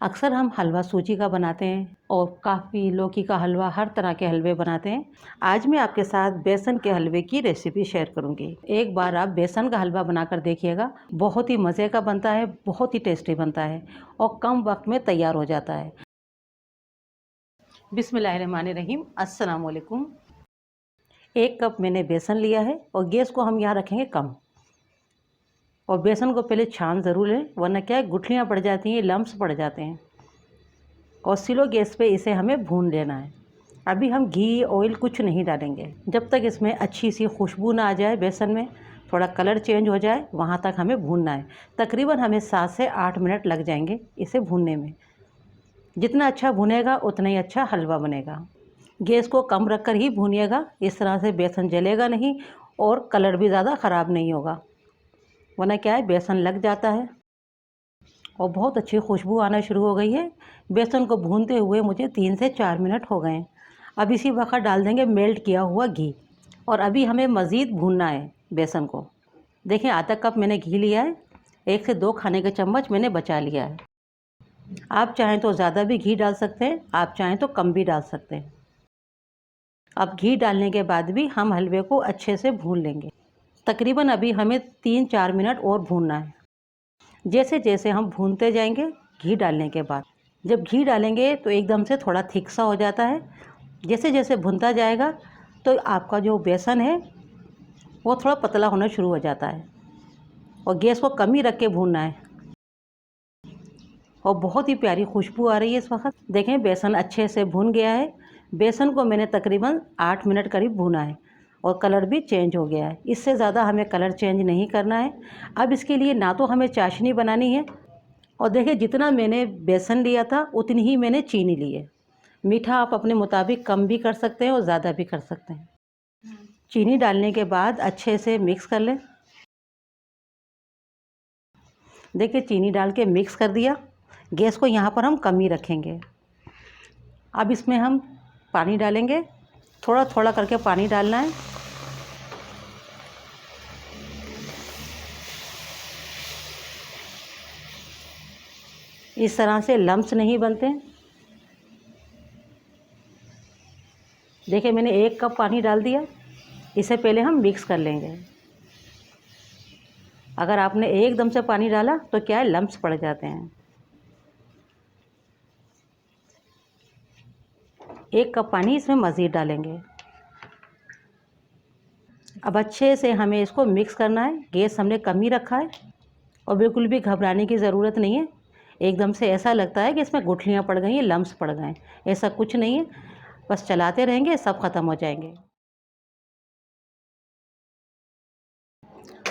अक्सर हम हलवा सूजी का बनाते हैं और काफ़ी लौकी का हलवा, हर तरह के हलवे बनाते हैं। आज मैं आपके साथ बेसन के हलवे की रेसिपी शेयर करूंगी। एक बार आप बेसन का हलवा बनाकर देखिएगा, बहुत ही मज़े का बनता है, बहुत ही टेस्टी बनता है और कम वक्त में तैयार हो जाता है। बिस्मिल्लाहिर्रहमानिर्रहीम, अस्सलाम वालेकुम। 1 कप मैंने बेसन लिया है और गैस को हम यहाँ रखेंगे कम। और बेसन को पहले छान ज़रूर लें, वरना क्या है, गुठलियाँ पड़ जाती हैं, लम्स पड़ जाते हैं। और स्लो गैस पे इसे हमें भून लेना है। अभी हम घी ऑयल कुछ नहीं डालेंगे। जब तक इसमें अच्छी सी खुशबू ना आ जाए, बेसन में थोड़ा कलर चेंज हो जाए, वहाँ तक हमें भूनना है। तकरीबन हमें 7 से 8 मिनट लग जाएंगे इसे भूनने में। जितना अच्छा भुनेगा उतना ही अच्छा हलवा बनेगा। गैस को कम रख कर ही भूनिएगा, इस तरह से बेसन जलेगा नहीं और कलर भी ज़्यादा ख़राब नहीं होगा, वरना क्या है, बेसन लग जाता है। और बहुत अच्छी खुशबू आना शुरू हो गई है। बेसन को भूनते हुए मुझे 3 से 4 मिनट हो गए हैं। अब इसी वक्त डाल देंगे मेल्ट किया हुआ घी। और अभी हमें मज़ीद भूनना है बेसन को। देखें, आधा कप मैंने घी लिया है, 1 से 2 खाने के चम्मच मैंने बचा लिया है। आप चाहें तो ज़्यादा भी घी डाल सकते हैं, आप चाहें तो कम भी डाल सकते हैं। अब घी डालने के बाद भी हम हलवे को अच्छे से भून लेंगे। तकरीबन अभी हमें 3-4 मिनट और भूनना है। जैसे जैसे हम भूनते जाएंगे घी डालने के बाद, जब घी डालेंगे तो एकदम से थोड़ा थिक सा हो जाता है। जैसे जैसे भुनता जाएगा तो आपका जो बेसन है वो थोड़ा पतला होना शुरू हो जाता है। और गैस को कम ही रख के भूनना है। और बहुत ही प्यारी खुशबू आ रही है इस वक्त। देखें, बेसन अच्छे से भुन गया है। बेसन को मैंने तकरीबन 8 मिनट करीब भूना है और कलर भी चेंज हो गया है। इससे ज़्यादा हमें कलर चेंज नहीं करना है। अब इसके लिए ना तो हमें चाशनी बनानी है, और देखिए, जितना मैंने बेसन लिया था उतनी ही मैंने चीनी ली है। मीठा आप अपने मुताबिक कम भी कर सकते हैं और ज़्यादा भी कर सकते हैं। चीनी डालने के बाद अच्छे से मिक्स कर लें। देखिए, चीनी डाल के मिक्स कर दिया। गैस को यहाँ पर हम कम ही रखेंगे। अब इसमें हम पानी डालेंगे, थोड़ा थोड़ा करके पानी डालना है। इस तरह से लम्स नहीं बनते। देखिए, मैंने 1 कप पानी डाल दिया। इसे पहले हम मिक्स कर लेंगे। अगर आपने एकदम से पानी डाला तो क्या है, लम्स पड़ जाते हैं। 1 कप पानी इसमें मज़ीद डालेंगे। अब अच्छे से हमें इसको मिक्स करना है। गैस हमने कम ही रखा है और बिल्कुल भी घबराने की ज़रूरत नहीं है। एकदम से ऐसा लगता है कि इसमें गुठलियाँ पड़ गई हैं, लम्स पड़ गए हैं, ऐसा कुछ नहीं है। बस चलाते रहेंगे, सब ख़त्म हो जाएंगे।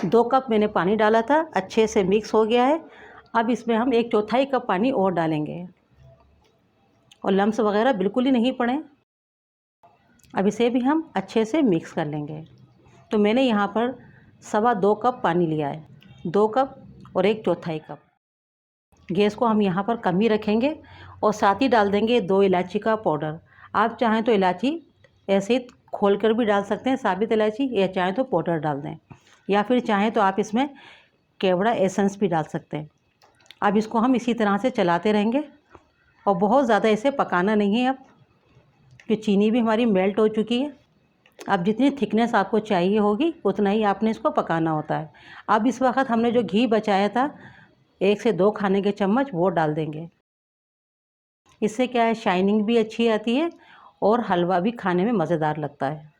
2 कप मैंने पानी डाला था, अच्छे से मिक्स हो गया है। अब इसमें हम 1/4 कप पानी और डालेंगे और लम्स वगैरह बिल्कुल ही नहीं पड़े। अब इसे भी हम अच्छे से मिक्स कर लेंगे। तो मैंने यहाँ पर 2.25 कप पानी लिया है, 2 कप और 1/4 कप। गैस को हम यहाँ पर कम ही रखेंगे और साथ ही डाल देंगे 2 इलायची का पाउडर। आप चाहें तो इलायची ऐसे ही खोल कर भी डाल सकते हैं, साबित इलायची, या चाहें तो पाउडर डाल दें, या फिर चाहें तो आप इसमें केवड़ा एसेंस भी डाल सकते हैं। अब इसको हम इसी तरह से चलाते रहेंगे और बहुत ज़्यादा इसे पकाना नहीं है। अब कि चीनी भी हमारी मेल्ट हो चुकी है। अब जितनी थिकनेस आपको चाहिए होगी उतना ही आपने इसको पकाना होता है। अब इस वक्त हमने जो घी बचाया था, 1 से 2 खाने के चम्मच, वो डाल देंगे। इससे क्या है, शाइनिंग भी अच्छी आती है और हलवा भी खाने में मज़ेदार लगता है।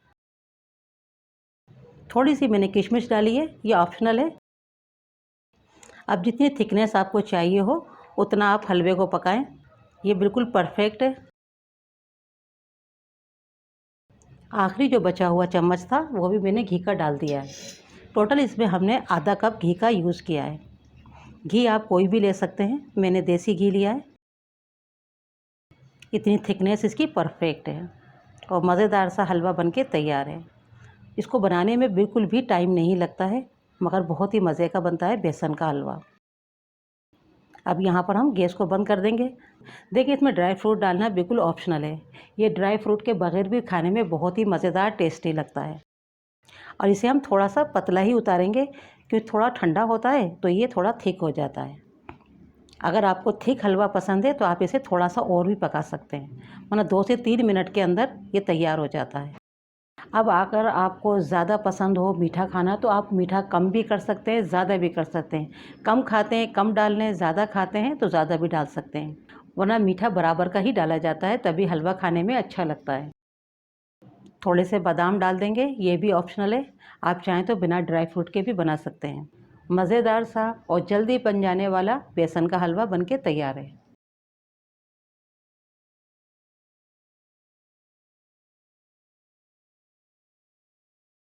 थोड़ी सी मैंने किशमिश डाली है, ये ऑप्शनल है। अब जितनी थिकनेस आपको चाहिए हो उतना आप हलवे को पकाएं। ये बिल्कुल परफेक्ट है। आखिरी जो बचा हुआ चम्मच था वो भी मैंने घी का डाल दिया है। टोटल इसमें हमने आधा कप घी का यूज़ किया है। घी आप कोई भी ले सकते हैं, मैंने देसी घी लिया है। इतनी थिकनेस इसकी परफेक्ट है और मज़ेदार सा हलवा बनके तैयार है। इसको बनाने में बिल्कुल भी टाइम नहीं लगता है, मगर बहुत ही मज़े का बनता है बेसन का हलवा। अब यहाँ पर हम गैस को बंद कर देंगे। देखिए, इसमें ड्राई फ्रूट डालना बिल्कुल ऑप्शनल है। ये ड्राई फ्रूट के बगैर भी खाने में बहुत ही मज़ेदार टेस्टी लगता है। और इसे हम थोड़ा सा पतला ही उतारेंगे, क्योंकि थोड़ा ठंडा होता है तो ये थोड़ा थिक हो जाता है। अगर आपको थिक हलवा पसंद है तो आप इसे थोड़ा सा और भी पका सकते हैं, वरना 2 से 3 मिनट के अंदर ये तैयार हो जाता है। अब अगर आपको ज़्यादा पसंद हो मीठा खाना तो आप मीठा कम भी कर सकते हैं, ज़्यादा भी कर सकते हैं। कम खाते हैं कम डाल लें, ज़्यादा खाते हैं तो ज़्यादा भी डाल सकते हैं, वरना मीठा बराबर का ही डाला जाता है, तभी हलवा खाने में अच्छा लगता है। थोड़े से बादाम डाल देंगे, ये भी ऑप्शनल है, आप चाहें तो बिना ड्राई फ्रूट के भी बना सकते हैं। मज़ेदार सा और जल्दी बन जाने वाला बेसन का हलवा बनके तैयार है।